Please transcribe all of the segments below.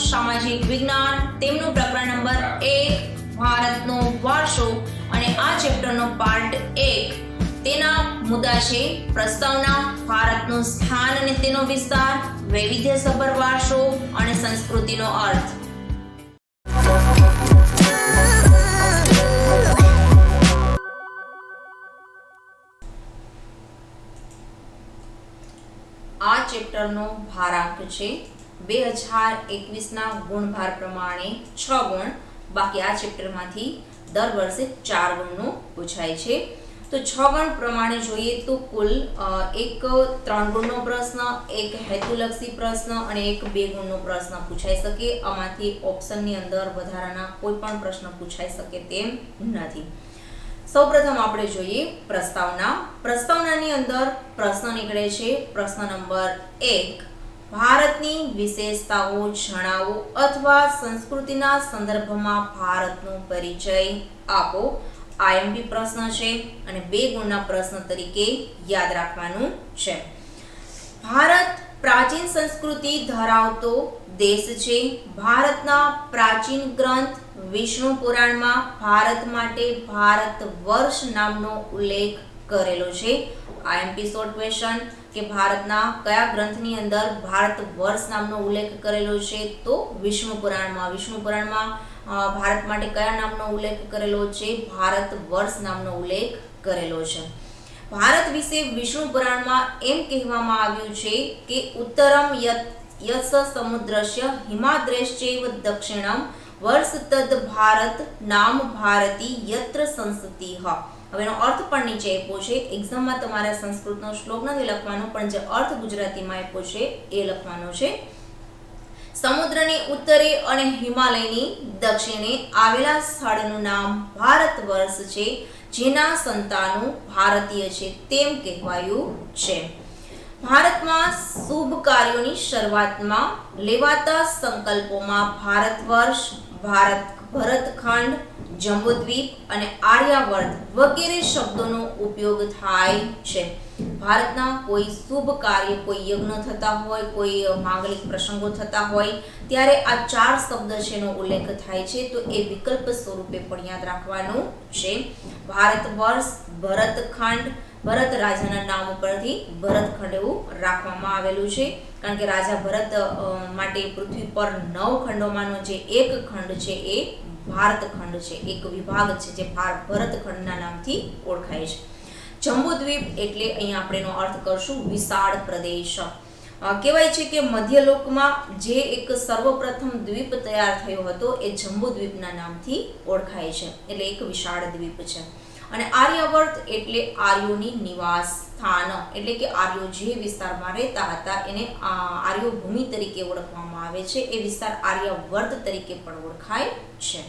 સામાજિક વિજ્ઞાન તેમનું પ્રકરણ નંબર 1 ભારતનો વારસો અને આ ચેપ્ટરનો પાર્ટ 1 તેના મુદ્દા છે પ્રસ્તાવના, ભારતનું સ્થાન અને તેનો વિસ્તાર, વૈવિધ્યસભર વારસો અને સંસ્કૃતિનો અર્થ. આ ચેપ્ટરનો ભારાંક છે 2021ના ગુણભાર પ્રમાણે 6 ગુણ. બાકી આ ચેપ્ટરમાંથી દર વર્ષે 4 ગુણનું પૂછાય છે. તો 6 ગુણ પ્રમાણે જોઈએ તો કુલ એક 3 ગુણનો પ્રશ્ન, એક હેતુલક્ષી પ્રશ્ન અને એક 2 ગુણનો પ્રશ્ન પૂછાઈ શકે. આમાંથી ઓપ્શનની અંદર વધારાના કોઈ પણ પ્રશ્ન પૂછાઈ શકે તેમ નથી. સૌપ્રથમ આપણે જોઈએ પ્રસ્તાવના. પ્રસ્તાવનાની અંદર પ્રશ્ન નીકળે છે. પ્રશ્ન નંબર 1, ભારતની વિશેષતાઓ જણાવો અથવા સંસ્કૃતિના સંદર્ભમાં ભારતનો પરિચય આપો. આઈએમપી પ્રશ્ન છે અને 2 ગુણના પ્રશ્ન તરીકે યાદ રાખવાનું છે. ભારત પ્રાચીન સંસ્કૃતિ ધરાવતો દેશ છે. ભારતના પ્રાચીન ગ્રંથ વિષ્ણુ પુરાણમાં ભારત માટે ભારત વર્ષ નામનો ઉલ્લેખ કરેલો છે. આઈએમપી શોર્ટ ક્વેશ્ચન કે ભારતના કયા ગ્રંથની અંદર ભારત વર્ષ નામનો ઉલ્લેખ કરેલો છે? તો વિષ્ણુ પુરાણમાં ભારત માટે કયા નામનો ઉલ્લેખ કરેલો છે? ભારત વર્ષ નામનો ઉલ્લેખ કરેલો છે. ભારત વિશે વિષ્ણુ પુરાણમાં એમ કહેવામાં આવ્યું છે કે ઉત્તરમ યસ સમુદ્રસ્ય હિમાદ્રેશ્ચૈવ દક્ષિણમ વર્ષ તદ ભારત નામ ભારતી યત્ર સંસતિહ. હવે એનો અર્થ પણ નીચે આપ્યો છે. એક્ઝામમાં તમારે સંસ્કૃતનો શ્લોક નથી લખવાનો, પણ જે અર્થ ગુજરાતીમાં આપ્યો છે એ લખવાનો છે. સમુદ્રની ઉત્તરે અને હિમાલયની દક્ષિણે આવેલા સ્થળનું નામ ભારત વર્ષ છે, જેના સંતાનો ભારતીય છે તેમ કહેવાયું છે. ભારતમાં શુભ કાર્યોની શરૂઆતમાં લેવાતા સંકલ્પોમાં ભારત વર્ષ, ભરતખંડ, જંબુદ્વીપ અને આર્યાવર્ત વગેરે શબ્દોનો ઉપયોગ થાય છે. ભારતના કોઈ શુભ કાર્ય, કોઈ યજ્ઞ થતા હોય, કોઈ માંગલિક પ્રસંગો થતા હોય ત્યારે આ 4 શબ્દ છે એનો ઉલ્લેખ થાય છે. તો એ વિકલ્પ સ્વરૂપે પણ યાદ રાખવાનું છે. ભારત વર્ષ, ભરતખંડ, ભરત રાજાના નામ ઉપરથી ભરતખંડ એવું રાખવામાં આવેલું છે, કારણ કે રાજા ભરત માટે પૃથ્વી પર 9 ખંડોમાંનો જે એક ખંડ છે એ ભારતખંડ છે, એક વિભાગ છે જે ભરતખંડના નામથી ઓળખાય છે. જંબુદ્વીપ એટલે અહીંયા આપણે એનો અર્થ કરશું વિશાળ પ્રદેશ. કહેવાય છે કે મધ્યલોકમાં જે એક સર્વપ્રથમ દ્વીપ તૈયાર થયો હતો એ જંબુદ્વીપના નામથી ઓળખાય છે, એટલે એક વિશાળ દ્વીપ છે. અને આર્યાવર્ત એટલે આર્યોની નિવાસ સ્થાન, એટલે કે આર્યો જે વિસ્તારમાં રહેતા હતા એને આર્યો ભૂમિ તરીકે ઓળખવામાં આવે છે. એ વિસ્તાર આર્યાવર્ત તરીકે પણ ઓળખાય છે.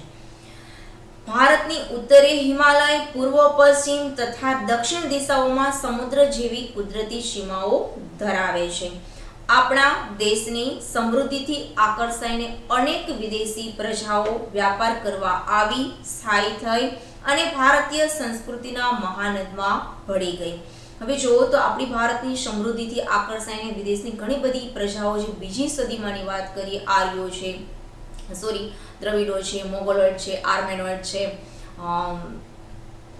ભારતની ઉત્તરે હિમાલય, પૂર્વ, પશ્ચિમ તથા દક્ષિણ દિશાઓમાં સમુદ્ર જેવી કુદરતી સીમાઓ ધરાવે છે. આપણા દેશની સમૃદ્ધિથી આકર્ષાઈને અનેક વિદેશી પ્રજાઓ વ્યાપાર કરવા આવી, સ્થાયી થઈ અને ભારતીય સંસ્કૃતિના મહાનદમાં ભળી ગઈ. હવે જુઓ તો આપણી ભારતની સમૃદ્ધિથી આકર્ષાઈને વિદેશની ઘણી બધી પ્રજાઓ, જે 2જી સદીમાંની વાત કરીએ, આર્યો છે, દ્રવિડો છે, મોગલોઇડ છે, આર્મેનોઇડ છે,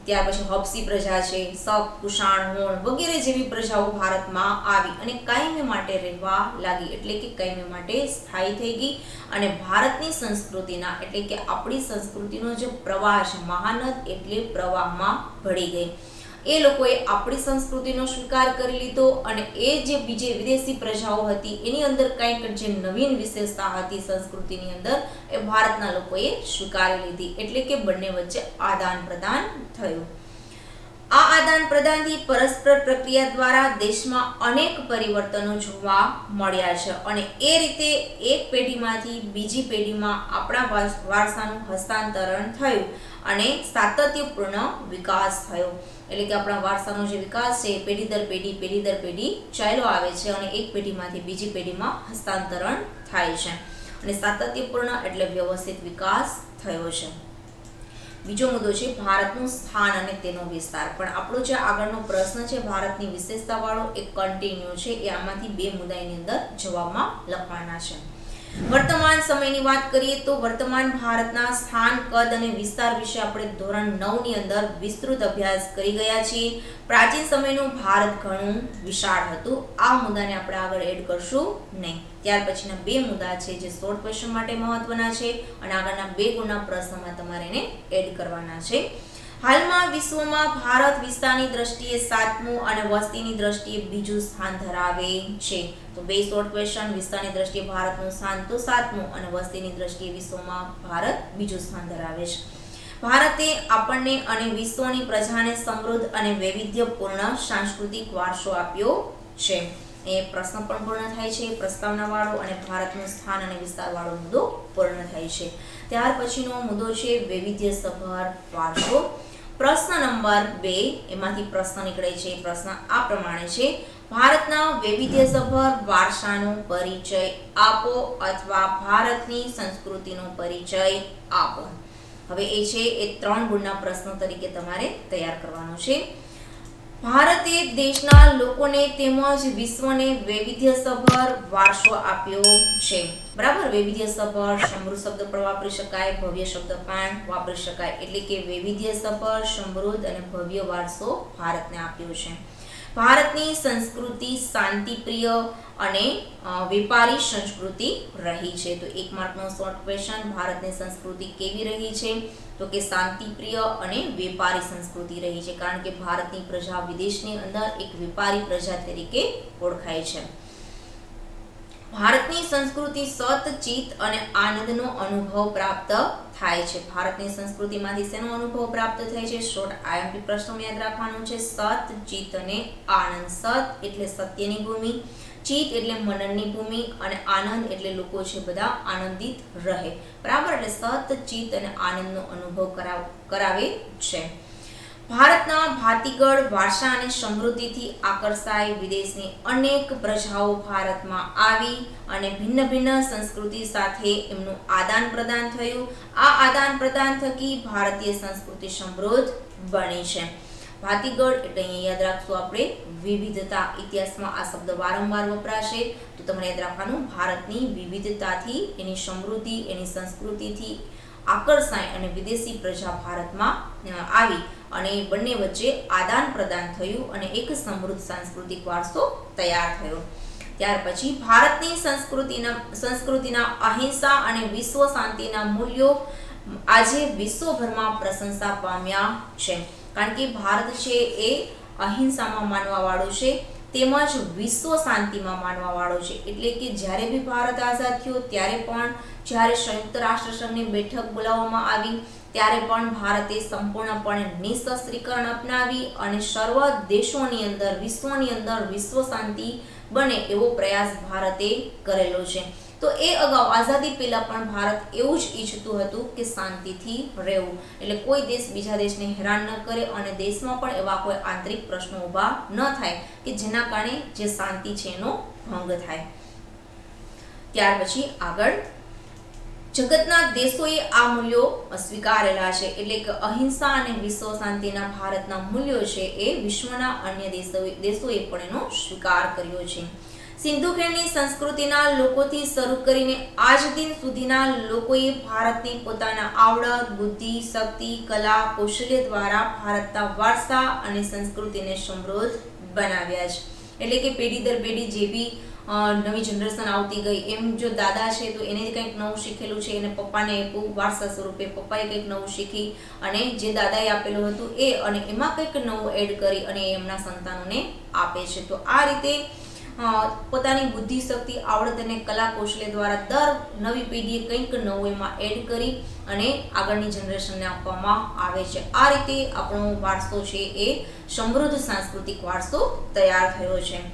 ત્યાર પછી હબસી પ્રજા છે, શક, કુષાણ, હોણ વગેરે જેવી પ્રજાઓ ભારતમાં આવી અને કાયમી માટે રહેવા લાગી, એટલે કે કાયમી માટે સ્થાયી થઈ ગઈ. અને ભારતની સંસ્કૃતિના, એટલે કે આપણી સંસ્કૃતિનો જે પ્રવાહ છે, મહાનદ એટલે પ્રવાહમાં ભળી ગઈ. એ લોકોએ આપણી સંસ્કૃતિનો સ્વીકાર કરી લીધો અને એ જે બીજી વિદેશી પ્રજાઓ હતી એની અંદર કંઈક જે નવીન વિશેષતા હતી સંસ્કૃતિની અંદર એ ભારતના લોકોએ સ્વીકારી લીધી, એટલે કે બંને વચ્ચે આદાન પ્રદાન થયું. આ આદાન પ્રદાનથી પરસ્પર પ્રક્રિયા દ્વારા દેશમાં અનેક પરિવર્તનો જોવા મળ્યા છે અને એ રીતે એક પેઢીમાંથી બીજી પેઢીમાં આપણા વારસાનું હસ્તાંતરણ થયું અને સાતત્યપૂર્ણ વિકાસ થયો. એટલે કે આપણા વારસાનો જે વિકાસ છે પેઢી દર પેઢી ચાલ્યો આવે છે અને એક પેઢીમાંથી બીજી પેઢીમાં હસ્તાંતરણ થાય છે અને સાતત્યપૂર્ણ એટલે વ્યવસ્થિત વિકાસ થયો છે. બીજો મુદ્દો છે ભારતનું સ્થાન અને તેનો વિસ્તાર. પણ આપણો જે આગળનો પ્રશ્ન છે ભારતની વિશેષતાવાળો એક કન્ટિન્યુ છે, એ આમાંથી 2 મુદ્દાની અંદર જવાબમાં લખવાના છે. વર્તમાન સમયની વાત કરીએ તો વર્તમાન ભારતના સ્થાન, કદ અને વિસ્તાર વિશે આપણે ધોરણ 9 ની અંદર વિસ્તૃત અભ્યાસ કરી ગયા છીએ. પ્રાચીન સમયનું ભારત ઘણું વિશાળ હતું. આ મુદ્દાને આપણે આગળ એડ કરશું નહીં. ત્યાર પછીના બે મુદ્દા છે જે શોર્ટ ક્વેશ્ચન માટે મહત્વના છે અને આગળના 2 ગુણના પ્રશ્નમાં તમારે એને એડ કરવાના છે. હાલમાં વિશ્વમાં ભારત વિસ્તારની દ્રષ્ટિએ 7મું અને વસ્તીની દ્રષ્ટિએ બીજું સ્થાન ધરાવે છે. તો બે શોર્ટ ક્વેશ્ચન. વિસ્તારની દ્રષ્ટિએ ભારતનું સ્થાન તો 7મું અને વસ્તીની દ્રષ્ટિએ વિશ્વમાં ભારત બીજું સ્થાન ધરાવે છે. ભારતે આપણને અને વિશ્વની પ્રજાને સમૃદ્ધ અને વૈવિધ્યપૂર્ણ સાંસ્કૃતિક વારસો આપ્યો છે. એ પ્રશ્ન પણ પૂર્ણ થાય છે, પ્રસ્તાવના વાળો, અને ભારતનું સ્થાન અને વિસ્તાર વાળો મુદ્દો પૂર્ણ થાય છે. ત્યાર પછીનો મુદ્દો છે વૈવિધ્યસભર વારસો. પ્રશ્ન નંબર 2 એમાંથી પ્રશ્ન નીકળે છે. પ્રશ્ન આ પ્રમાણે છે: ભારતના વૈવિધ્યસભર વારસાનો પરિચય આપો અથવા ભારતની સંસ્કૃતિનો પરિચય આપો. હવે એ છે એ 3 ગુણના પ્રશ્નો તરીકે તમારે તૈયાર કરવાનો છે. ભારતે દેશના લોકોને તેમજ વિશ્વને વૈવિધ્યસભર વારસો આપ્યો છે. બરાબર. વૈવિધ્યસભર સમૃદ્ધ શબ્દ પણ વાપરી શકાય, ભવ્ય શબ્દ પણ વાપરી શકાય. એટલે કે વૈવિધ્યસભર, સમૃદ્ધ અને ભવ્ય વારસો ભારતને આપ્યો છે. ભારતની સંસ્કૃતિ શાંતિપ્રિય અને વેપારી સંસ્કૃતિ રહી છે. તો 1 માર્કનો શોર્ટ ક્વેશ્ચન. ભારતની સંસ્કૃતિ કેવી રહી છે? તો કે શાંતિપ્રિય અને વેપારી સંસ્કૃતિ રહી છે. કારણ કે ભારતની પ્રજા વિદેશની અંદર એક વેપારી પ્રજા તરીકે ઓળખાય છે. ભારતની સંસ્કૃતિ સત, ચિત્ત અને આનંદનો અનુભવ પ્રાપ્ત થાય છે. ભારતની સંસ્કૃતિમાંથી શેનો અનુભવ પ્રાપ્ત થાય છે? શોર્ટ આઈએમપી પ્રશ્નો યાદ રાખવાનું છે. સત, ચિત્ત અને આનંદ. સત એટલે સત્યની ભૂમિ, ચિત્ત એટલે મનનની ભૂમિ, અને આનંદ એટલે લોકો છે બધા આનંદિત રહે. બરાબર. એટલે સત, ચિત્ત અને આનંદનો અનુભવ કરાવે છે. ભારતના ભાતીગળ વારસા અને સમૃદ્ધિથી આકર્ષાઈ વિદેશની અનેક પ્રજાઓ ભારતમાં આવી અને ભિન્ન ભિન્ન સંસ્કૃતિ સાથે એમનું આદાન પ્રદાન થયું. આ આદાન પ્રદાન થકી ભારતીય સંસ્કૃતિ સમૃદ્ધ બની છે. ભાતીગળ એટલે અહીંયા યાદ રાખશું આપણે વિવિધતા. ઇતિહાસમાં આ શબ્દ વારંવાર વપરાશે, તો તમારે યાદ રાખવાનું ભારતની વિવિધતાથી, એની સમૃદ્ધિ, એની સંસ્કૃતિથી આકર્ષાય અને વિદેશી પ્રજા ભારતમાં આવી અને બંને વચ્ચે આદાન પ્રદાન થયું અને એક સમૃદ્ધ સાંસ્કૃતિક વારસો તૈયાર થયો. ત્યાર પછી ભારતની સંસ્કૃતિના અહિંસા અને વિશ્વ શાંતિના મૂલ્યો આજે વિશ્વભરમાં પ્રશંસા પામ્યા છે. કારણ કે ભારત છે એ અહિંસામાં માનવા વાળું છે તેમજ વિશ્વ શાંતિમાં માનવા વાળો છે. એટલે કે જ્યારે બી ભારત આઝાદ થયો ત્યારે પણ, જ્યારે સંયુક્ત રાષ્ટ્ર સંઘની બેઠક બોલાવવામાં આવી ત્યારે પણ ભારતે સંપૂર્ણપણે નિશસ્ત્રીકરણ અપનાવી અને સર્વ દેશોની અંદર, વિશ્વની અંદર વિશ્વ શાંતિ બને એવો પ્રયાસ ભારતે કરેલો છે. તો એ અગાઉ આઝાદી પહેલા પણ ભારત એવું જ ઈચ્છતું હતું કે શાંતિથી રહેવું, એટલે કોઈ દેશ બીજા દેશને હેરાન ન કરે અને દેશમાં પણ એવા કોઈ આંતરિક પ્રશ્નો ઊભા ન થાય કે જેના કારણે જે શાંતિ છે એનો ભંગ થાય. ત્યાર પછી આગળ જગતના દેશોએ આ મૂલ્યો સ્વીકારેલા છે. એટલે કે અહિંસા અને વિશ્વ શાંતિના ભારતના મૂલ્યો છે એ વિશ્વના અન્ય દેશોએ પણ એનો સ્વીકાર કર્યો છે. સિંધુ ખીણની સંસ્કૃતિના લોકોથી શરૂ કરીને આજ દિન સુધીના લોકોએ ભારતની પોતાના આવડત, બુદ્ધિ, શક્તિ, કલા, કૌશલ્ય દ્વારા ભારતના વારસા અને સંસ્કૃતિને સમૃદ્ધ બનાવ્યા છે. એટલે કે પેઢી દર પેઢી જે બી નવી જનરેશન આવતી ગઈ એમ જો દાદા છે તો એને કંઈક નવું શીખેલું છે, એને પપ્પાને આપ્યું વારસા સ્વરૂપે, પપ્પાએ કંઈક નવું શીખી અને જે દાદાએ આપેલું હતું એ અને એમાં કંઈક નવું એડ કરી અને એમના સંતાનોને આપે છે. તો આ રીતે પોતાની બુદ્ધિ, શક્તિ, આવડત અને કલા કૌશલ્ય દ્વારા દર નવી પેઢીએ કંઈક નવું એમાં એડ કરી અને આગળની જનરેશનને આપવામાં આવે છે. આ રીતે આપણો વારસો છે એ સમૃદ્ધ સાંસ્કૃતિક વારસો તૈયાર થયો છે.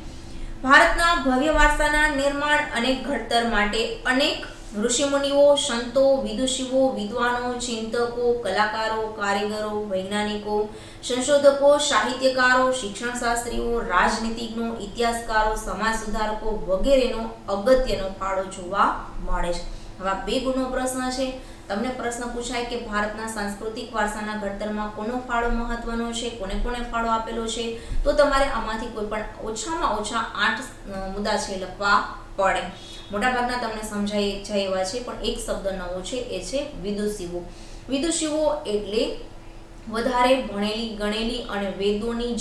ભારતના ભવ્ય વારસાના નિર્માણ અને ઘડતર માટે અનેક ઋષિમુનિઓ, સંતો, વિદુષીઓ, વિદ્વાનો, ચિંતકો, કલાકારો, કારીગરો, વૈજ્ઞાનિકો, સંશોધકો, સાહિત્યકારો, શિક્ષણશાસ્ત્રીઓ, રાજનીતિજ્ઞો, ઇતિહાસકારો, સમાજ સુધારકો વગેરેનો અગત્યનો ફાળો જોવા મળે છે. હવે આ 2 ગુણનો પ્રશ્ન છે. તમને પ્રશ્ન પૂછાય કે ભારતના સાંસ્કૃતિક વારસાના ઘડતરમાં કોનો ફાળો મહત્વનો છે, કોને કોને ફાળો આપેલો છે, તો તમારે આમાંથી કોઈ પણ ઓછામાં ઓછા 8 મુદ્દા છે લખવા પડે. મોટાભાગના તમને સમજાઈ જાય એવા છે, પણ એક શબ્દ નવો છે, એ છે વિદુષીઓ. વિદુષીઓ એટલે વધારે ભણેલી ગણેલી અને વેદોની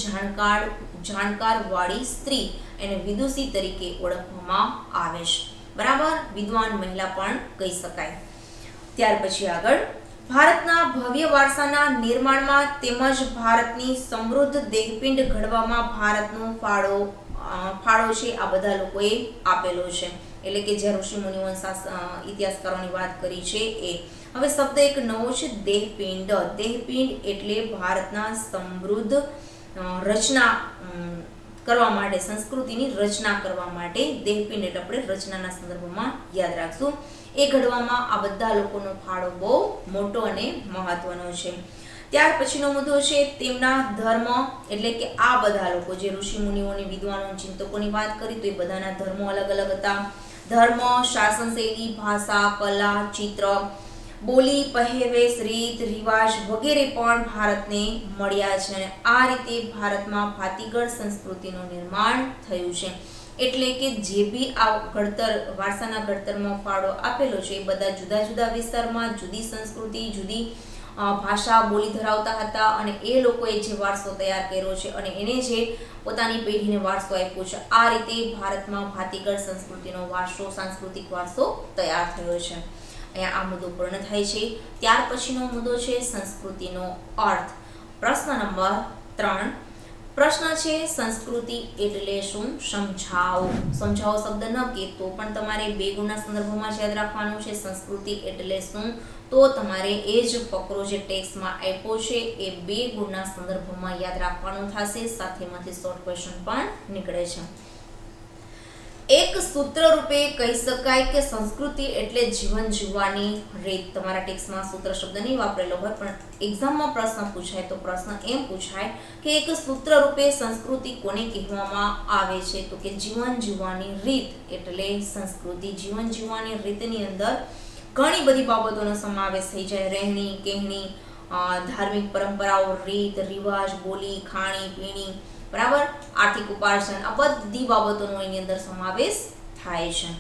જાણકાર વાળી સ્ત્રી, એને વિદુષી તરીકે ઓળખવામાં આવે છે. બરાબર, વિદ્વાન મહિલા પણ કહી શકાય. ત્યાર પછી આગળ, ભારતના ભવ્ય વારસાના નિર્માણમાં તેમજ ભારતની સમૃદ્ધ દેહપિંડ ઘડવામાં ભારતનો ફાળો છે, આ બધા લોકોએ આપેલો છે. એટલે કે જે ઋષિ મુનિઓ ઇતિહાસકારોની વાત કરી છે એ. હવે શબ્દ એક નવો છે, દેહપિંડ. દેહપિંડ એટલે ભારતના સમૃદ્ધ રચના કરવા માટે, સંસ્કૃતિની રચના કરવા માટે દેહપિંડ એટલે આપણે રચનાના સંદર્ભમાં યાદ રાખશું. એ ઘડવામાં આ બધા લોકોનો ફાળો બહુ મોટો અને મહત્વનો છે. ત્યાર પછીનો મુદ્દો છે તેમના ધર્મ, એટલે કે આ બધા લોકો જે ઋષિ મુનિઓની, વિદ્વાનો, ચિંતકોની વાત કરી તો એ બધાના ધર્મો અલગ અલગ હતા. ધર્મ, શાસન શૈલી, ભાષા, કલા, ચિત્ર, બોલી, પહેરવેશ, રીત રિવાજ વગેરે પણ ભારતને મળ્યા છે. અને આ રીતે ભારતમાં ભાતીગળ સંસ્કૃતિનું નિર્માણ થયું છે. એટલે કે જે બી આ વારસાના ઘડતરમાં ફાળો આપેલો છે એ બધા જુદા જુદા વિસ્તારમાં જુદી સંસ્કૃતિ, જુદી ભાષા, બોલી ધરાવતા હતા, અને એ લોકોએ જે વારસો તૈયાર કર્યો છે અને એને જે પોતાની પેઢીને વારસો આપ્યો છે, આ રીતે ભારતમાં ભાતીગળ સંસ્કૃતિનો વારસો, સાંસ્કૃતિક વારસો તૈયાર થયો છે. અહીંયા આ મુદ્દો પૂર્ણ થાય છે. ત્યાર પછીનો મુદ્દો છે સંસ્કૃતિનો અર્થ. પ્રશ્ન નંબર 3. પ્રશ્ન છે સંસ્કૃતિ એટલે શું? સમજાવો. સમજાવો શબ્દ ન કે તો પણ તમારે 2 ગુણના સંદર્ભમાં યાદ રાખવાનું છે. સંસ્કૃતિ એટલે શું, તો તમારે એ જ ફકરો જે ટેક્સ્ટમાં આપ્યો છે એ 2 ગુણના સંદર્ભમાં યાદ રાખવાનું થશે. સાથેમાંથી શોર્ટ ક્વેશ્ચન પણ નીકળે છે. એક સૂત્ર રૂપે કહી શકાય કે સંસ્કૃતિ એટલે જીવન જીવવાની રીત. તમારા ટેક્સ્ટમાં સૂત્ર શબ્દ નહીં વાપરેલો હોય, પણ એક્ઝામમાં પ્રશ્ન પૂછાય તો પ્રશ્ન એમ પૂછાય કે એક સૂત્ર રૂપે સંસ્કૃતિ કોને કહેવામાં આવે છે, તો કે જીવન જીવવાની રીત એટલે સંસ્કૃતિ. જીવન જીવવાની રીતની અંદર ઘણી બધી બાબતોનો સમાવેશ થઈ જાય. રહેણી કહેણી, ધાર્મિક પરંપરાઓ, રીત રિવાજ, બોલી, ખાણી પીણી, બરાબર, આર્થિક ઉપાર્જન, આ બધી બાબતોનો એની અંદર સમાવેશ થાય છે.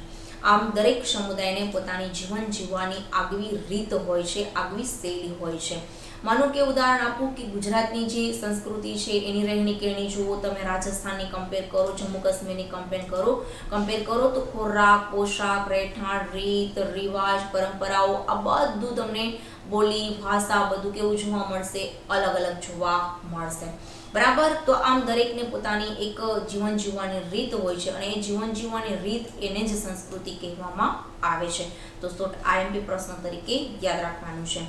આમ દરેક સમુદાયને પોતાની જીવન જીવવાની આગવી રીત હોય છે, આગવી શૈલી હોય છે. માનો કે ઉદાહરણ આપું કે ગુજરાતની જે સંસ્કૃતિ છે એની રહેણી કહેણી જુઓ તમે, રાજસ્થાનની કમ્પેર કરો, જમ્મુ કાશ્મીરની કમ્પેર કરો તો ખોરાક, પોશાક, રહેઠાણ, રીત રિવાજ, પરંપરાઓ, આ બધું તમને બોલી, ભાષા, બધું કેવું જોવા મળશે? અલગ અલગ જોવા મળશે. બરાબર, તો આમ દરેકને પોતાની એક જીવન જીવવાની રીત હોય છે, અને એ જીવન જીવવાની રીત એને જ સંસ્કૃતિ કહેવામાં આવે છે. તો શોર્ટ IMP પ્રશ્ન તરીકે યાદ રાખવાનું છે.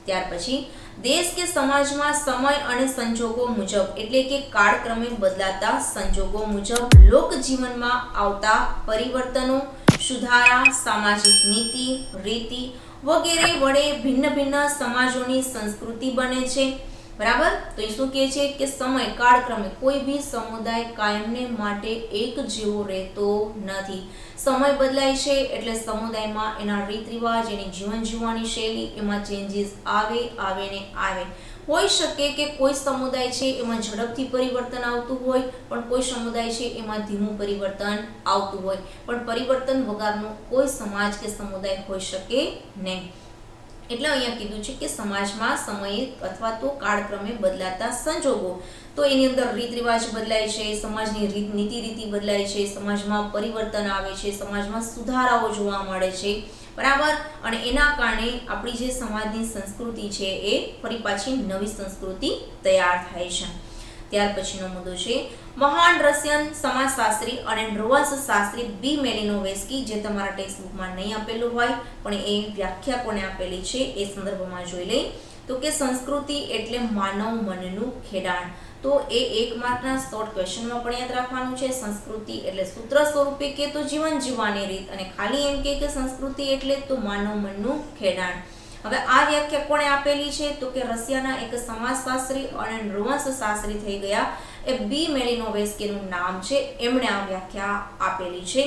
ત્યાર પછી, દેશ કે સમાજમાં સમય અને સંજોગો મુજબ, એટલે કે કાળક્રમે બદલાતા સંજોગો મુજબ લોક જીવનમાં આવતા પરિવર્તનો, સુધારા, સામાજિક નીતિ રીતિ વગેરે વડે ભિન્ન ભિન્ન સમાજોની સંસ્કૃતિ બને છે. બરાબર, તો એ શું કહે છે કે સમય કાળક્રમે કોઈ બી સમુદાય કાયમને માટે એક જેવો રહેતો નથી. સમય બદલાય છે એટલે સમુદાયમાં એના રીત રિવાજ, એની જીવન જીવવાની શૈલી, એમાં ચેન્જીસ આવે. હોઈ શકે કે કોઈ સમુદાય છે એમાં ઝડપથી પરિવર્તન આવતું હોય, પણ કોઈ સમુદાય છે એમાં ધીમું પરિવર્તન આવતું હોય, પણ પરિવર્તન વગરનો કોઈ સમાજ કે સમુદાય હોઈ શકે નહીં. એટલે અહીંયા કીધું છે કે સમાજમાં સમય અથવા તો કાળક્રમે બદલાતા સંજોગો, તો એની અંદર રીત રિવાજ બદલાય છે, સમાજની નીતિ રીતિ બદલાય છે, સમાજમાં પરિવર્તન આવે છે, સમાજમાં સુધારાઓ જોવા મળે છે. બરાબર, અને એના કારણે આપણી જે સમાજની સંસ્કૃતિ છે એ ફરી પાછી નવી સંસ્કૃતિ તૈયાર થાય છે. ત્યાર પછીનો મુદ્દો છે મહાન રશિયન સમાજશાસ્ત્રી અને નૃવંશશાસ્ત્રી બી મેલિનોવ્સ્કી, જે તમારા ટેક્સ્ટ બુકમાં નહીં આપેલું હોય પણ એ વ્યાખ્યા કોને આપેલી છે એ સંદર્ભમાં જોઈ લઈ. તો કે સંસ્કૃતિ એટલે માનવ મનનું ખેડાણ. તો એ 1 માર્કના શોર્ટ ક્વેશ્ચનમાં પણ યાદ રાખવાનું છે. સંસ્કૃતિ એટલે સૂત્ર સ્વરૂપે કે તો જીવન જીવવાની રીત, અને ખાલી એમ કે સંસ્કૃતિ એટલે તો માનવ મનનું ખેડાણ. હવે આ વ્યાખ્યા કોણે આપેલી છે? તો કે રશિયાના એક સમાજશાસ્ત્રી અને નૃવંશશાસ્ત્રી થઈ ગયા એ બી મેલિનોવ્સ્કીનું નામ છે, એમણે આ વ્યાખ્યા આપેલી છે.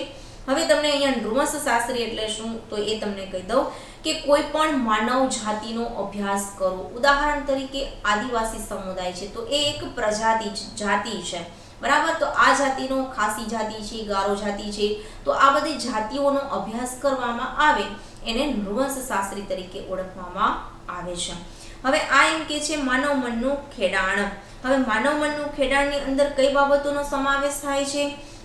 હવે તમને અહીંયા નૃવંશશાસ્ત્રી એટલે શું તો એ તમને કહી દઉં કે કોઈ પણ માનવ જાતિનો અભ્યાસ કરો. ઉદાહરણ તરીકે આદિવાસી સમુદાય છે તો એ એક જાતિ છે. બરાબર. તો આ જાતિનો ખાસી જાતિ છે, ગારો જાતિ છે. તો આ બધી જાતિઓનો અભ્યાસ કરવામાં આવે એને નૃવંશશાસ્ત્રી તરીકે ઓળખવામાં આવે છે. હવે આ એમ કે છે માનવ મનનું ખેડાણ. હવે માનવ મનનું ખેડાણની અંદર કઈ બાબતોનો સમાવેશ થાય છે?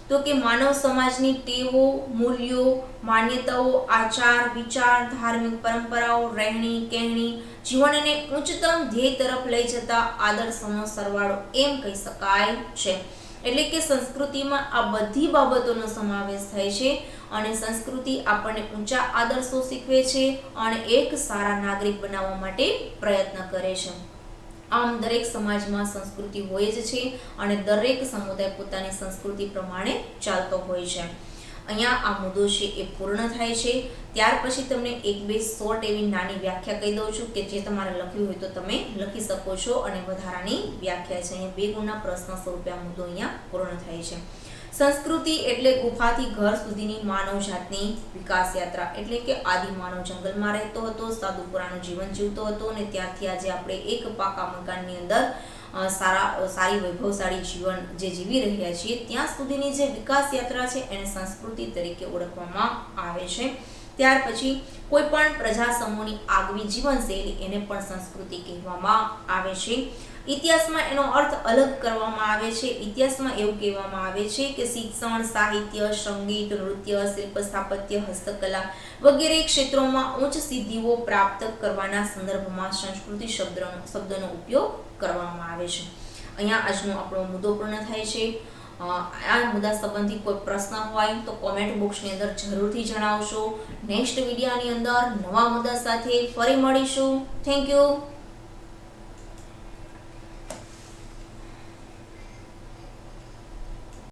તો કે માનવ સમાજની ટેવો, મૂલ્યો, માન્યતાઓ, આચાર વિચાર, ધાર્મિક પરંપરાઓ, રહેણી કહેણી, જીવનને ઉચ્ચતમ ધ્યેય તરફ લઈ જતા આદર્શોનો સરવાળો એમ કહી શકાય છે. એટલે કે સંસ્કૃતિમાં આ બધી બાબતોનો સમાવેશ થાય છે અને સંસ્કૃતિ આપણને ઊંચા આદર્શો શીખવે છે અને એક સારા નાગરિક બનાવવા માટે પ્રયત્ન કરે છે. આમ દરેક સમાજમાં સંસ્કૃતિ હોય જ છે અને દરેક સમુદાય પોતાની સંસ્કૃતિ પ્રમાણે ચાલતો હોય છે. અહીંયા આ મુદ્દો છે એ પૂર્ણ થાય છે. ત્યાર પછી તમને એક બે શોર્ટ એવી નાની વ્યાખ્યા કહી દઉં છું કે જે તમારે લખ્યું હોય તો તમે લખી શકો છો અને વધારાની વ્યાખ્યા છે. અહીંયા 2 ગુણના પ્રશ્ન સ્વરૂપે આ મુદ્દો અહીંયા પૂર્ણ થાય છે. સંસ્કૃતિ એટલે ગુફાથી ઘર સુધીની માનવ જાતની વિકાસ યાત્રા. એટલે કે આદિ માનવ જંગલમાં રહેતો હતો, સાદુ પુરાણું જીવન જીવતો હતો અને ત્યારથી આજે આપણે એક પાકા મકાનની અંદર સારી વૈભવશાળી જીવન જે જીવી રહ્યા છીએ ત્યાં સુધીની જે વિકાસ યાત્રા છે એને સંસ્કૃતિ તરીકે ઓળખવામાં આવે છે. ત્યાર પછી કોઈ પણ પ્રજા સમૂહની આગવી જીવનશૈલી એને પણ સંસ્કૃતિ કહેવામાં આવે છે. ઇતિહાસમાં એનો અર્થ અલગ કરવામાં આવે છે. ઇતિહાસમાં એવું કહેવામાં આવે છે કે શિક્ષણ, સાહિત્ય, સંગીત, નૃત્ય, શિલ્પ, સ્થાપત્ય, હસ્તકલા વગેરે ક્ષેત્રોમાં ઉચ્ચ સિદ્ધિઓ પ્રાપ્ત કરવાના સંદર્ભમાં સંસ્કૃતિ શબ્દનો ઉપયોગ કરવામાં આવે છે. અહીંયા આજનો આપણો મુદ્દો પૂર્ણ થાય છે. આ મુદ્દા સંબંધી કોઈ પ્રશ્ન હોય તો કોમેન્ટ બોક્સની અંદર જરૂરથી જણાવશો. નેક્સ્ટ વિડીયોની અંદર નવા મુદ્દા સાથે ફરી મળીશું. Thank you.